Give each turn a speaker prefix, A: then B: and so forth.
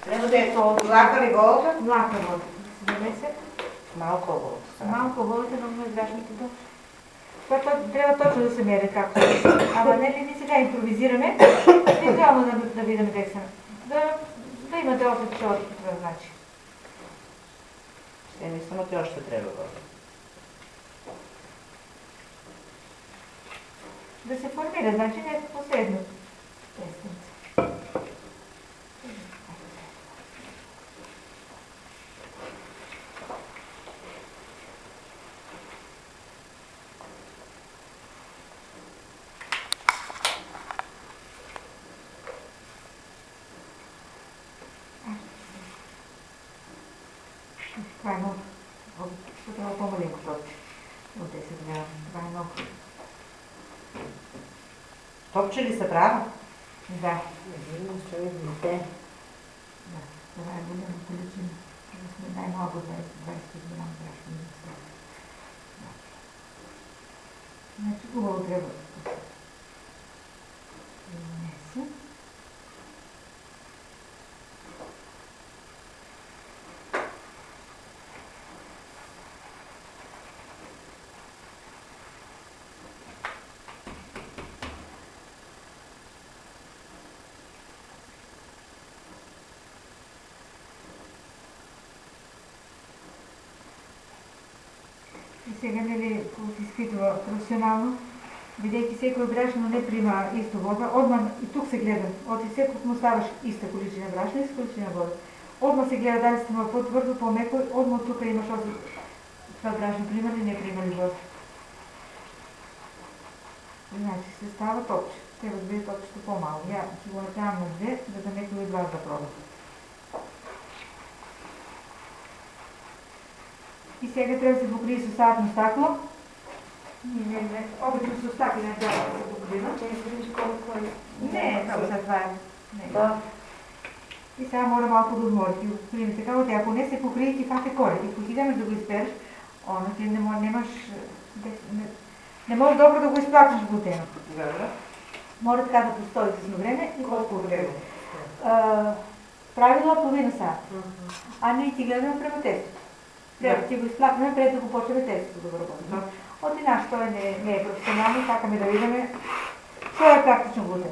A: Трябва да е то злака ли волата?
B: Злака вода. Замесе.
A: Малко волата.
B: Малко волата, много е грешното да. Това трябва точно да се мере както е. Ама не сега импровизираме, визуално да видим как са. Да имате опит, че това значи.
A: Ще ми само ти още трябва вода.
B: Да се формира, значи не е последно. Това е много. Това е по-маленко топче. От 10 грама. Това е много.
A: Топче ли се право?
B: Да.
A: Ще видите.
B: Да, това е голяма количина. Да сме най-малко 20 грама брашно месо. Значи хубаво трябва да се принесе. И сега, нали, ако се изпитва професионално, бидейки всеко брашно не прима исто вода, отман и тук се гледа, от и всеко му ставаш иста количина брашно и иста количина вода. Отман се гледа дали сте му по-твърдо, по-меко, отман тук имаш още това брашно прима ли, не прима ли вода. Значи се става топче. Трябва да бъде топчето по-малко. Я ще го натявам на 2, за да некои от вас да пробва. И сега трябва да се покрие с остатъчно стакло. Обично с остатък не трябва да се покрива.
C: Че не виж колко е.
B: Не, много за това е. И сега мора малко да отморите. И го покрием така, от ако не се покрие, ти фате коре. И ако ти вземеш да го изпереш, ти не можеш добро да го изплакнеш глутена. Мора така да постои с време и колко време. Правило половина сад. А ние ти гледаме према тестото. Трябва да ти го изплакнем, пред да го почнем тестото да го работим. От една, що не е професионално, чакаме да видим, що е практично глутен.